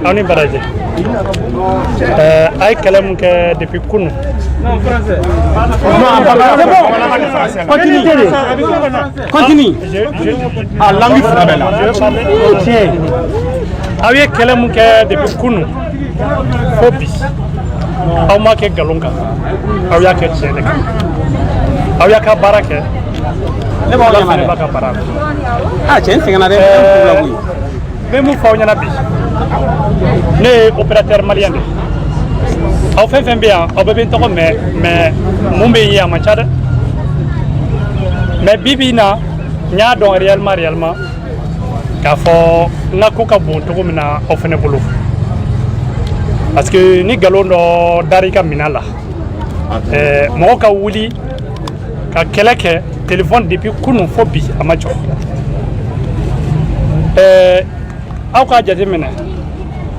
On est barragé. Avec Kalam depuis Kounou. Non, français. Continue. Ah, langue française. Avec Kalam depuis Kounou. Phobie. Au moins que Galonga. Avec Tchének. Avec Baraka. Ah, tiens, c'est un peu. Même si on a un ne opérateur malien de au fait bien au bébé to mais mumbe ya machada mais bibina nya don réellement ka fo na ko ka bon to mina au fene bolo parce que ni galondo darika minala mo ka wuli ka keleke téléphone depuis kunu fobi amacho aw ka jate mena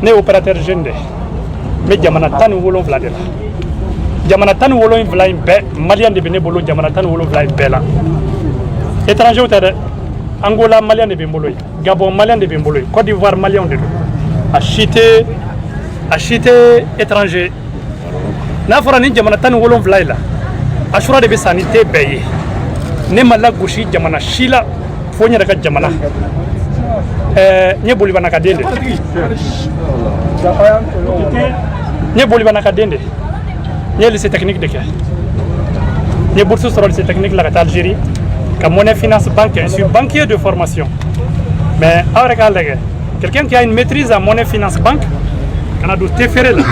ne opérateur jeune de mais jamana tan wolon vla de la jamana tan wolon vla be malien de bene bolo jamana tan wolon vla be la étranger ou tade Angola malien de bembolo Gabon malien de bembolo Côte d'Ivoire malien de acheter étranger na fora ni jamana tan wolon vla la ashura de be sanité beye ne mala gushi jamana shila fonya daga jamana nye boli banaka dende nye lycée technique de Kenya nye bourse sur le lycée technique la Algérie comme monnaie finance banque je suis banquier de formation mais avec quelqu'un qui a une maîtrise en monnaie finance banque quand a dû te faire là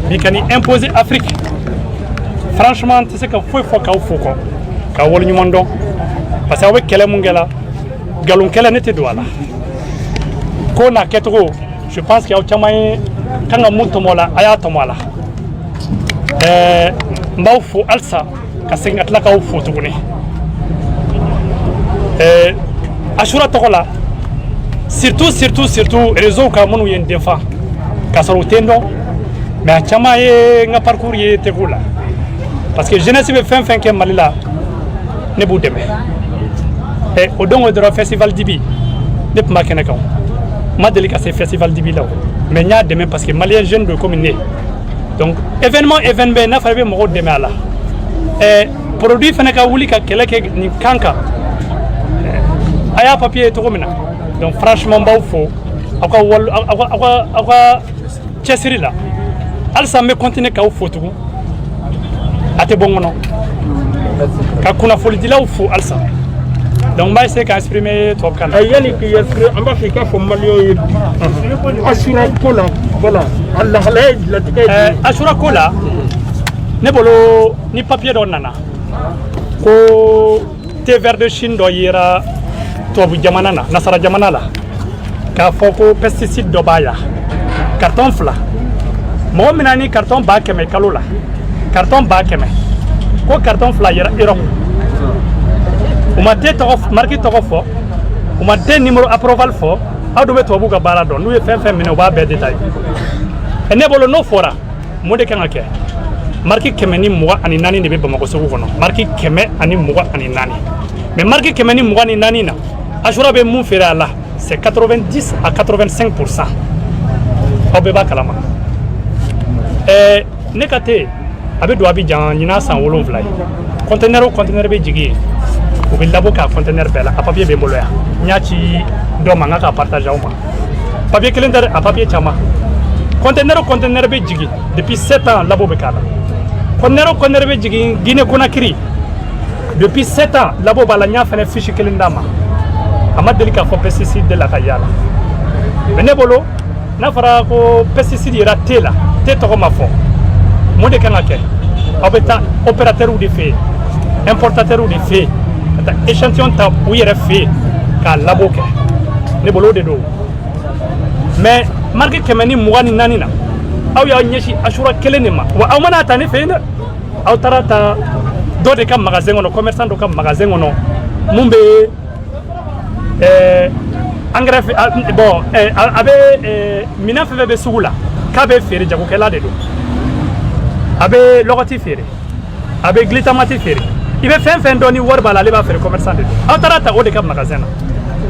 il can imposer Afrique franchement tu sais que faut ka wol ñu mondo parce que avec kele mungela galon kele nete do ala ko na ketro je pense qu'il y a chamay kanga muntu mola aya to mola mbaw fu alsa ka sengat la ka fu tuguni ashura tokola surtout réseau ka monu yen defa ka soro tendo mais chamay nga parcours ye tegula parce que jeunesse be fin ke malila ne bu deme au dongo de festival dibi ne pas makene ka ma délicat c'est festival dibi là mais nya demain parce que malien jeune de commune donc événement na fa be mo demain là produit fenaka wuli ka keleke ni kanka aya papier to komina donc franchement ba fo aka chesiri là alsa me continuer ka fo to ate bongono ka kuna foli dila fo alsa donc moi c'est qu'exprimer trop calme yani qui est en Afrique faut malio assura kola voilà Allah la tika assura kola ne bolo ni papier do nana ko te vert de Chine do yira to bu jamana na nasara jamana la ka foko pesticide do baya carton fla mo minani carton ba keme kalula carton ba keme ko carton fla yira iro uma te to marqué to fo uma te numéro approval fo adu be to buga bara don nu fem mino ba be détail ene bolo no fora mode kan ake marqué keme ni muwa ani nani ne be bamako sogo kono marqué keme ani muwa ani nani mais marqué keme ni muwa ani nani na ashura be mun fera la c'est 90 à 85%. Obe ba kalama ne kate abe do abi jan nyina san wolon fly conteneur be jigi o be labo ka conteneur bela a papier be moloya nyachi do manga ka partager uma papier calendar a papier chama conteneur be jigi depuis 7 ans labo be kala conteneur be jigi Guinée Conakry depuis 7 ans labo bala nya fene fiche calendama ama delika fo pesticide de la kayala benebolo na fara ko pesticide ira tela te to ma fo mode kan ake obeta opérateur ou de fait importateur ou de fait ta échantillon ta ou yere fait ka laboke ne bolo de do mais marque kemeni mugani nanina aw ya nyeshi ashura kelenema wa aw mana ta ne fe na aw tarata do de kam magasin ono commerçant do kam magasin ono mumbe engrais bon abe mina fe be sugula ka be fere jago kala de do abe logoti fere abe glutamate fere il va faire doni warba la va faire commerçant de autarata o de ka magasin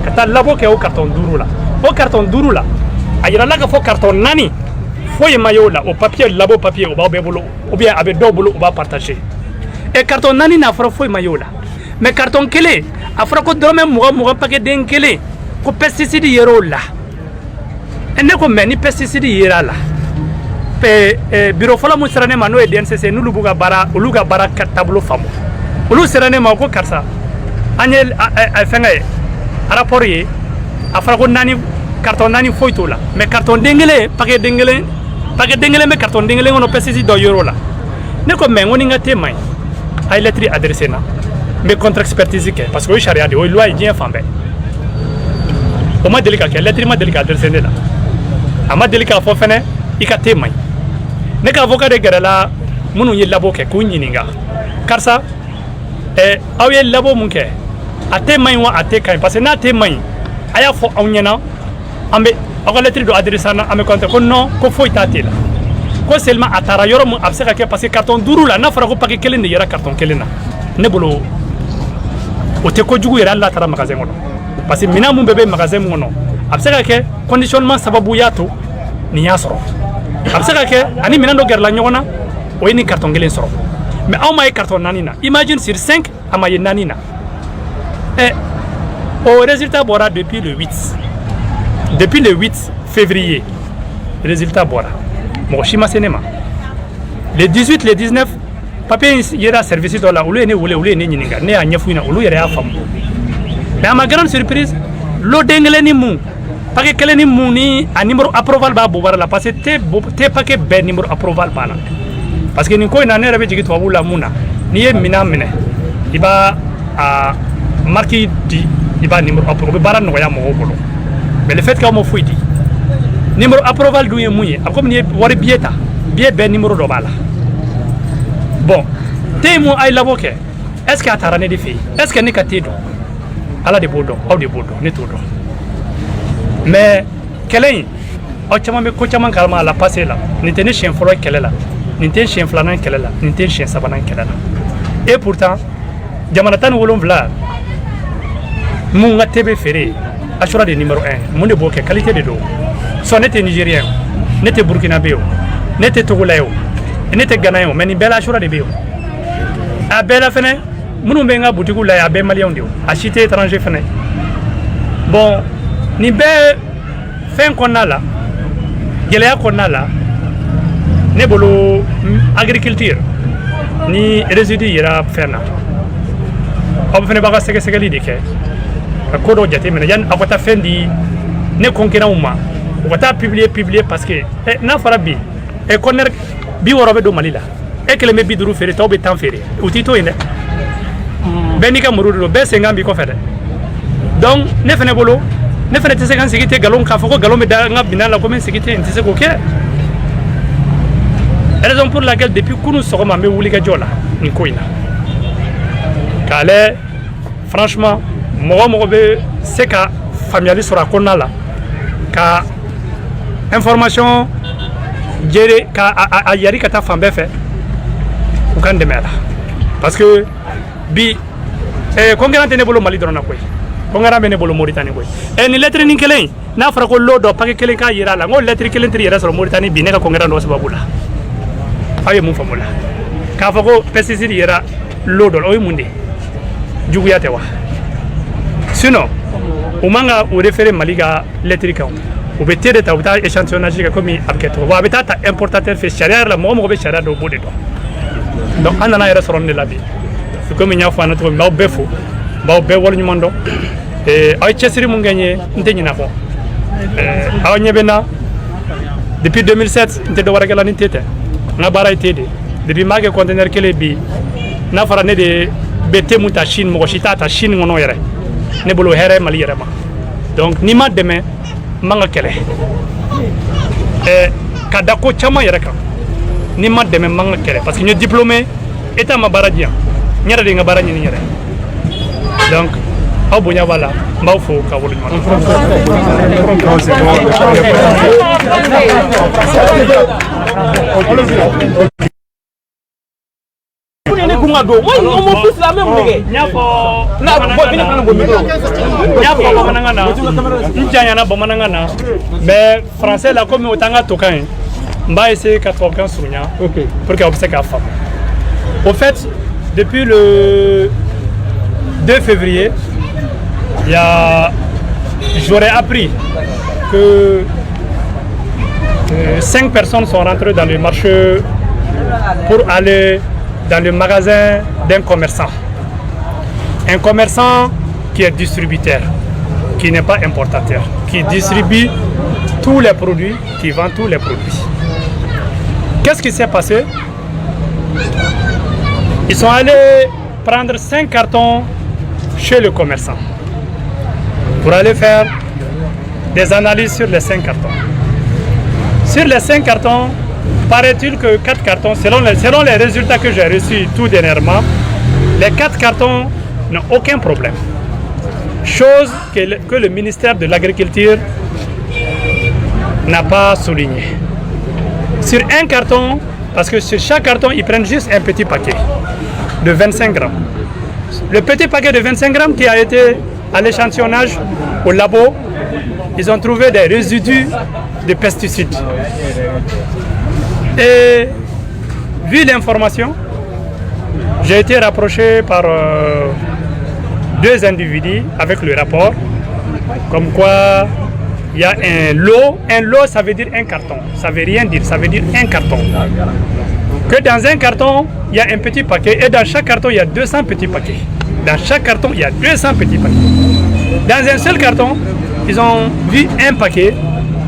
ka ta labo ke o carton duru la o carton duru la ayira la ka fo carton nani foye mayo la o papier labo papier o ba be bolo ou bien avec do bolo o ba partager et carton nani na fro foye mayo la mais carton kele afra ko drome mo paquet den kele ko pesticide yero la ene ko meni pesticide yera la pe bureau fala mo serane ma no e DNCC nulu buga bara uluga bara tableau famo ulu serane ma ko karsa anyel fenga rapport yi afra ko nani carton nani foyto la mais carton dengele paquet dengele mais carton dengele ngono pesticide do yero la ne ko men ngoni ngate mai ay lettre adressé na mais contre expertise ke parce que o charia de o loi bien fambe o ma delika ke lettre ma delika adressé la ama delika fo fene ikate mai ne ka avocat de garala munu ye labo ke ko nyininga karsa awye labo mun ke ate mai wa ate kai parce que na ate mai aya fo awnyana ambe ako lettre do adressé na ame contre ko non ko fo itate la ko seulement atara yoro mu abseka ke parce que carton duru la na fara ko paquet kelen de yara carton kelen na ne bolo o te ko jugu yara la tara magasin ngono parce que mina mun bebe magasin ngono abseka ke conditionnement sababu yato ni yasoro abseka ke ani mina do gerla nyona o ni carton kelen soro mais aw may carton nanina imagine sur 5 amaye nanina au résultat bora depuis le 8 février résultat bora mo shima senema le 18 le 19 papier yera service dola ulu ne ulu ne nyininga ne anyafuina ulu yera afam mais ma grande surprise lo dengle ni mu paquet kele ni mu ni a numéro approval ba bo la parce que te paquet ben numéro approval bana parce que ni ko ina ne rabe jigi to wula muna ni ye mina mine iba a marqué di iba numéro approval bara no ya mo bolo mais le fait que mo fuiti numéro approval du ye muye comme ni wari bieta bien ben numéro do bala bon temo ay laboke est-ce que atara ne di fi est-ce que ni katedo ala de bodo au de bodo ne todo mais kelen o chama me ko chama kalma la passer la ni tene chien foro kelela ni tene chien flana kelela ni tene chien sabana kelela et pourtant jamana tan wolon vla mu ngatebe fere assura de numéro 1 mu ne boke qualité de do so n'était nigérien n'était burkinabé n'était togolais n'était ghanéen mais ni bela assura de bio a bela fene munu benga boutique la ya be malien dio acheter étranger fene bon ni be fin konala gelea konala ne bolo agriculture ni résidu ira ferna ob fene baga sege sege li dike ko do jate mena yan akota fendi ne concurrent uma wata publier parce que na farabi e konner bi worobe do malila e kele me biduru fere tawbe tan fere utito ene benika murudo be sengambi ko fede donc ne fene bolo ne fene tese kan sigite galon ka foko galon me da nga binala ko men sigite ntise ko ke raison pour laquelle depuis kunu sogoma me wuli ga jola ni koina kale franchement mo be seka familiali sura konala ka information jere ka a yari ka ta fambe fe ou kan demela parce que bi kongana tene bolo mali drona koy kongana bene bolo Mauritanie koy ni lettre ni kelen na fara ko lodo paquet kelen ka yira la ngol lettre kelen tri yira so Mauritanie bi ne ka kongana no sababula aye mun famula ka fa ko pesticide yira lodo o munde jugu yate wa sinon o manga o référé maliga lettre ka o be tede ta uta échantillonnage ka komi abketo wa be ta importateur fait charia la mo be charia do bode do donc andana yira soron de la bi comme il y a fait notre baw befo baw be wol nyumondo ay chesiri mu ngagné nteñi na ko aw ñebena depuis 2007 nte do waragala ni tete na baray tede depuis mage conteneur kele bi na fara ne de bete muta Chine mo chita ta Chine ngono yere ne bolo here mali yere ma donc ni ma deme manga kele kada ko chama yere ka ni ma deme manga kele parce que ñu diplômé état ma baradien ñara de nga barani ni yere donc aw bunya wala mbaw fo ka wolu ma Dungado. Oui, on monte tous la même, les gars. Mais français, là, comme autant à Tokan, on va essayer qu'à Tokan Sounia pour qu'on puisse faire. Au fait, depuis le 2 février, j'aurais appris que 5 personnes sont rentrées dans le marché pour aller dans le magasin d'un commerçant. Un commerçant qui est distributeur, qui n'est pas importateur, qui distribue tous les produits, qui vend tous les produits. Qu'est-ce qui s'est passé? Ils sont allés prendre 5 cartons chez le commerçant pour aller faire des analyses sur les 5 cartons. Sur les 5 cartons, paraît-il que 4 cartons, selon les résultats que j'ai reçus tout dernièrement, les 4 cartons n'ont aucun problème. Chose que le ministère de l'Agriculture n'a pas souligné. Sur un carton, parce que sur chaque carton, ils prennent juste un petit paquet de 25 grammes. Le petit paquet de 25 grammes qui a été à l'échantillonnage au labo, ils ont trouvé des résidus de pesticides. Et vu l'information, j'ai été rapproché par 2 individus avec le rapport, comme quoi il y a un lot. Un lot, ça veut dire un carton. Ça ne veut rien dire, ça veut dire un carton. Que dans un carton, il y a un petit paquet et dans chaque carton, il y a 200 petits paquets. Dans chaque carton, il y a 200 petits paquets. Dans un seul carton, ils ont vu un paquet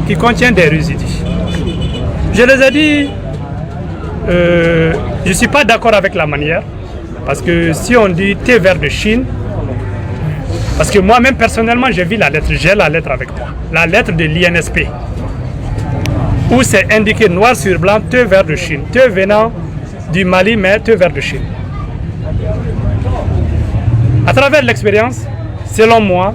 qui contient des résidus. Je les ai dit, je ne suis pas d'accord avec la manière, parce que si on dit thé vert de Chine, parce que moi-même personnellement j'ai vu la lettre, j'ai la lettre avec moi, la lettre de l'INSP, où c'est indiqué noir sur blanc thé vert de Chine, thé venant du Mali mais thé vert de Chine. À travers l'expérience, selon moi,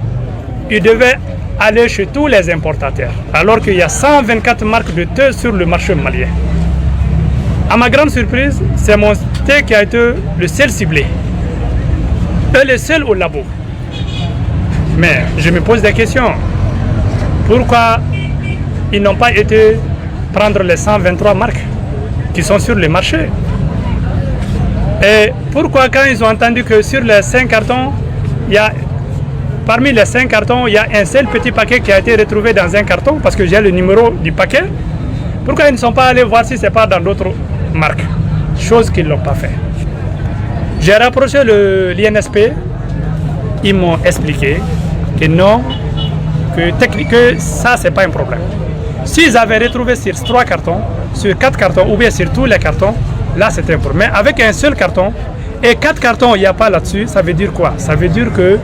il devait aller chez tous les importateurs, alors qu'il y a 124 marques de thé sur le marché malien. À ma grande surprise, c'est mon thé qui a été le seul ciblé, et le seul au labo. Mais je me pose des questions. Pourquoi ils n'ont pas été prendre les 123 marques qui sont sur le marché? Et pourquoi quand ils ont entendu que sur les 5 cartons, parmi les 5 cartons, il y a un seul petit paquet qui a été retrouvé dans un carton, parce que j'ai le numéro du paquet, pourquoi ils ne sont pas allés voir si c'est pas dans d'autres marques? Chose qu'ils ne l'ont pas fait. J'ai rapproché l'INSP, ils m'ont expliqué que non, que ça c'est pas un problème. S'ils avaient retrouvé sur 3 cartons, sur 4 cartons ou bien sur tous les cartons, là c'est un problème. Mais avec un seul carton et 4 cartons, il n'y a pas là-dessus, ça veut dire quoi? Ça veut dire que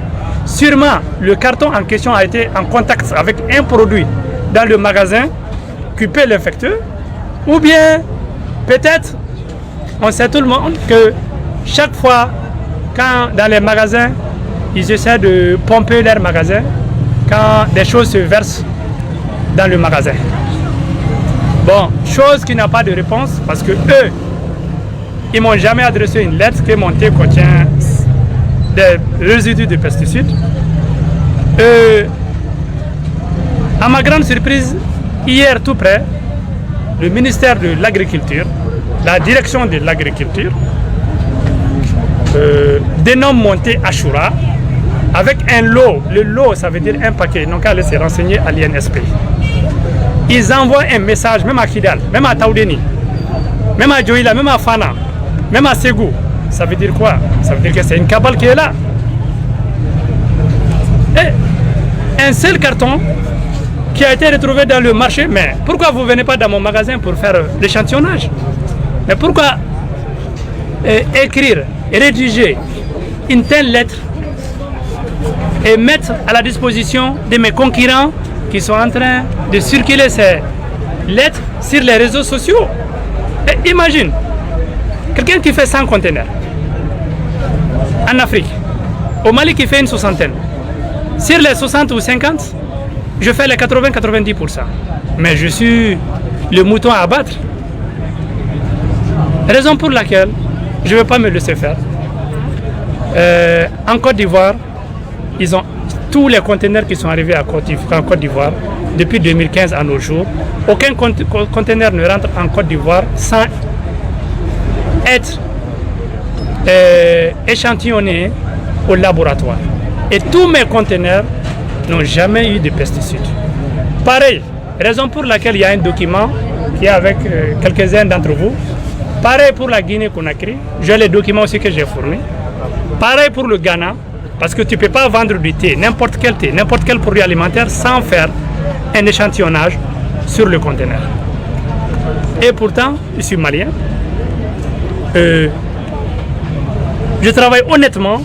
sûrement le carton en question a été en contact avec un produit dans le magasin qui peut l'infecter, ou bien peut-être, on sait tout le monde que chaque fois quand dans les magasins, ils essaient de pomper leur magasin, quand des choses se versent dans le magasin. Bon, chose qui n'a pas de réponse, parce que eux, ils m'ont jamais adressé une lettre que mon thé contient des résidus de pesticides. À ma grande surprise, hier tout près, le ministère de l'Agriculture, la direction de l'agriculture, dénomme mon thé Ashura avec un lot. Le lot, ça veut dire un paquet. Donc, allez se renseigner à l'INSP. Ils envoient un message, même à Kidal, même à Taoudeni, même à Djoïla, même à Fana, même à Ségou. Ça veut dire quoi? Ça veut dire que c'est une cabale qui est là. Et un seul carton qui a été retrouvé dans le marché. Mais pourquoi vous ne venez pas dans mon magasin pour faire l'échantillonnage? Mais pourquoi écrire, rédiger une telle lettre et mettre à la disposition de mes concurrents qui sont en train de circuler ces lettres sur les réseaux sociaux? Et imagine, quelqu'un qui fait 100 conteneurs en Afrique, au Mali qui fait une 60aine. Sur les 60 ou 50, je fais les 80-90%. Mais je suis le mouton à abattre. Raison pour laquelle je ne vais pas me laisser faire. En Côte d'Ivoire, ils ont tous les conteneurs qui sont arrivés en Côte d'Ivoire depuis 2015 à nos jours. Aucun conteneur ne rentre en Côte d'Ivoire sans être échantillonné au laboratoire. Et tous mes conteneurs n'ont jamais eu de pesticides. Pareil, raison pour laquelle il y a un document qui est avec quelques-uns d'entre vous. Pareil pour la Guinée-Conakry, j'ai les documents aussi que j'ai fournis. Pareil pour le Ghana, parce que tu ne peux pas vendre du thé, n'importe quel produit alimentaire sans faire un échantillonnage sur le conteneur. Et pourtant, je suis malien. Je travaille honnêtement,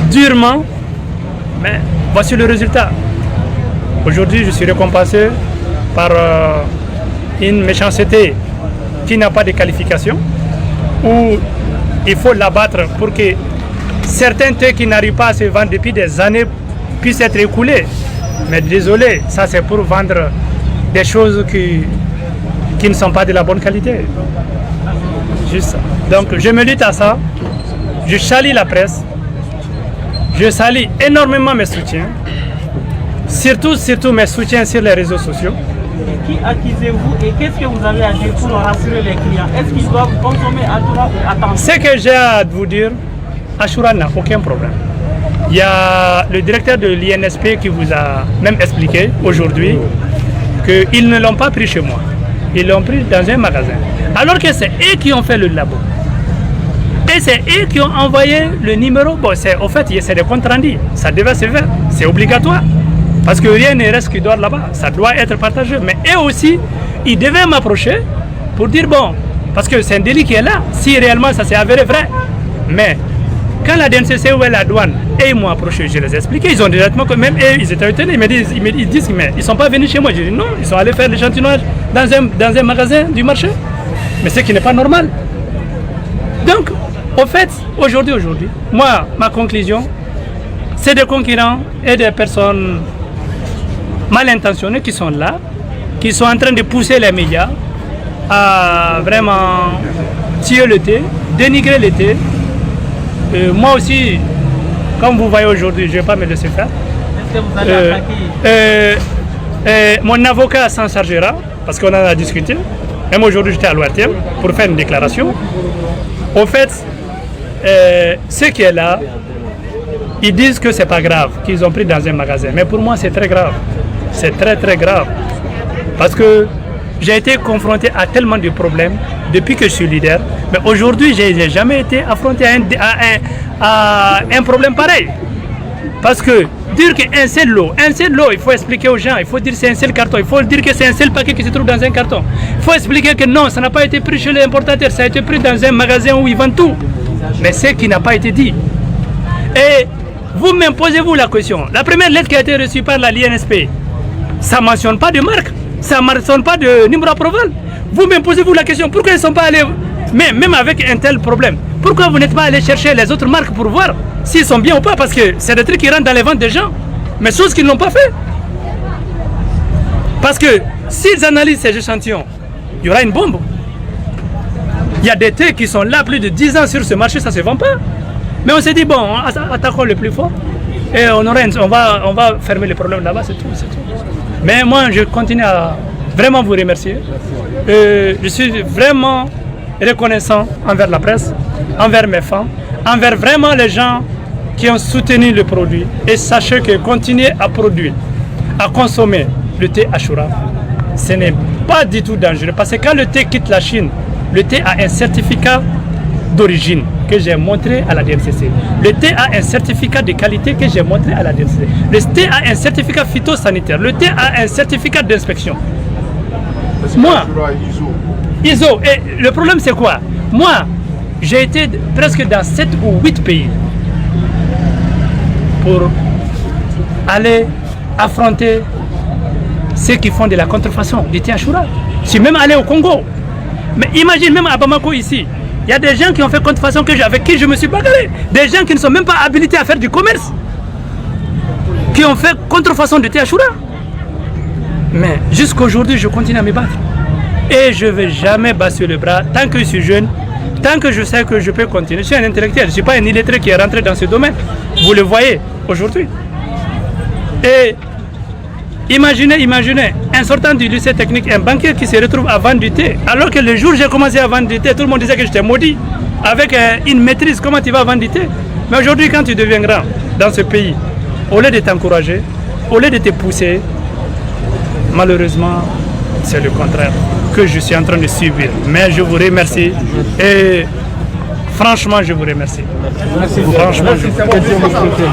durement, mais voici le résultat. Aujourd'hui, je suis récompensé par une méchanceté qui n'a pas de qualification, où il faut l'abattre pour que certains thés qui n'arrivent pas à se vendre depuis des années puissent être écoulés. Mais désolé, ça c'est pour vendre des choses qui ne sont pas de la bonne qualité. Juste ça. Donc je me lutte à ça, je salis la presse, je salis énormément mes soutiens, surtout mes soutiens sur les réseaux sociaux. Et qui accusez-vous et qu'est-ce que vous avez à dire pour rassurer les clients? Est-ce qu'ils doivent consommer Ashura ou attendre? Ce que j'ai à vous dire, Ashura n'a aucun problème. Il y a le directeur de l'INSP qui vous a même expliqué aujourd'hui qu'ils ne l'ont pas pris chez moi. Ils l'ont pris dans un magasin. Alors que c'est eux qui ont fait le labo. Et c'est eux qui ont envoyé le numéro. Bon, au fait, c'est des comptes rendus. Ça devait se faire. C'est obligatoire. Parce que rien ne reste qui dort là-bas. Ça doit être partagé. Mais eux aussi, ils devaient m'approcher pour dire bon, parce que c'est un délit qui est là. Si réellement ça s'est avéré vrai. Mais quand la DNCC ou la douane, et ils m'ont approché, je les ai expliqué. Ils ont directement, même eux, ils étaient étonnés. Ils disent, mais ils ne sont pas venus chez moi. Je dis non, ils sont allés faire l'échantillonnage dans un magasin du marché. Mais ce qui n'est pas normal. Donc, au fait, aujourd'hui, moi, ma conclusion, c'est des concurrents et des personnes mal intentionnées qui sont là, qui sont en train de pousser les médias à vraiment tuer le thé, dénigrer le thé. Moi aussi, comme vous voyez aujourd'hui, je ne vais pas me laisser faire. Est-ce que vous allez attaquer? Mon avocat s'en chargera, parce qu'on en a discuté. Même aujourd'hui, j'étais à l'ORTM pour faire une déclaration. Au fait, ce qui est là, ils disent que c'est pas grave, qu'ils ont pris dans un magasin. Mais pour moi, c'est très grave. C'est très très grave. Parce que j'ai été confronté à tellement de problèmes depuis que je suis leader. Mais aujourd'hui, je n'ai jamais été affronté à un problème pareil. Parce que dire qu'un seul lot, il faut expliquer aux gens, il faut dire que c'est un seul carton, il faut dire que c'est un seul paquet qui se trouve dans un carton. Il faut expliquer que non, ça n'a pas été pris chez l'importateur, ça a été pris dans un magasin où ils vendent tout. Mais c'est ce qui n'a pas été dit. Et vous-même posez-vous la question. La première lettre qui a été reçue par la l'INSP, ça ne mentionne pas de marque, ça ne mentionne pas de numéro approval. Vous-même posez-vous la question, pourquoi ils ne sont pas allés, mais même avec un tel problème, pourquoi vous n'êtes pas allé chercher les autres marques pour voir s'ils sont bien ou pas? Parce que c'est des trucs qui rentrent dans les ventes des gens, mais choses qu'ils n'ont pas fait. Parce que s'ils analysent ces échantillons, il y aura une bombe. Il y a des thés qui sont là plus de 10 ans sur ce marché, ça ne se vend pas. Mais on s'est dit, bon, attaquons le plus fort et on va fermer le problème là-bas, c'est tout. Mais moi, je continue à vraiment vous remercier. Je suis vraiment reconnaissant envers la presse, envers mes fans, envers vraiment les gens qui ont soutenu le produit. Et sachez que continuer à produire, à consommer le thé Ashura, ce n'est pas du tout dangereux. Parce que quand le thé quitte la Chine, le thé a un certificat d'origine que j'ai montré à la DNCC. Le thé a un certificat de qualité que j'ai montré à la DNCC. Le thé a un certificat phytosanitaire. Le thé a un certificat d'inspection. Moi, ISO. Et le problème c'est quoi? Moi, j'ai été presque dans 7 ou 8 pays pour aller affronter ceux qui font de la contrefaçon du thé Ashura. Je suis même allé au Congo. Mais imagine même à Bamako ici, il y a des gens qui ont fait contrefaçon avec qui je me suis bagarré. Des gens qui ne sont même pas habilités à faire du commerce. Qui ont fait contrefaçon de thé Ashura. Mais jusqu'à aujourd'hui, je continue à me battre. Et je ne vais jamais baisser le bras tant que je suis jeune, Tant que je sais que je peux continuer, je suis un intellectuel, je ne suis pas un illettré qui est rentré dans ce domaine. Vous le voyez aujourd'hui. Et imaginez, un sortant du lycée technique, un banquier qui se retrouve à vendre du thé, alors que le jour où j'ai commencé à vendre du thé, tout le monde disait que j'étais maudit. Avec une maîtrise, comment tu vas vendre du thé? Mais aujourd'hui, quand tu deviens grand dans ce pays, au lieu de t'encourager, au lieu de te pousser, malheureusement, c'est le contraire que je suis en train de subir. Mais je vous remercie et franchement, je vous remercie. Merci. Franchement, je vous remercie.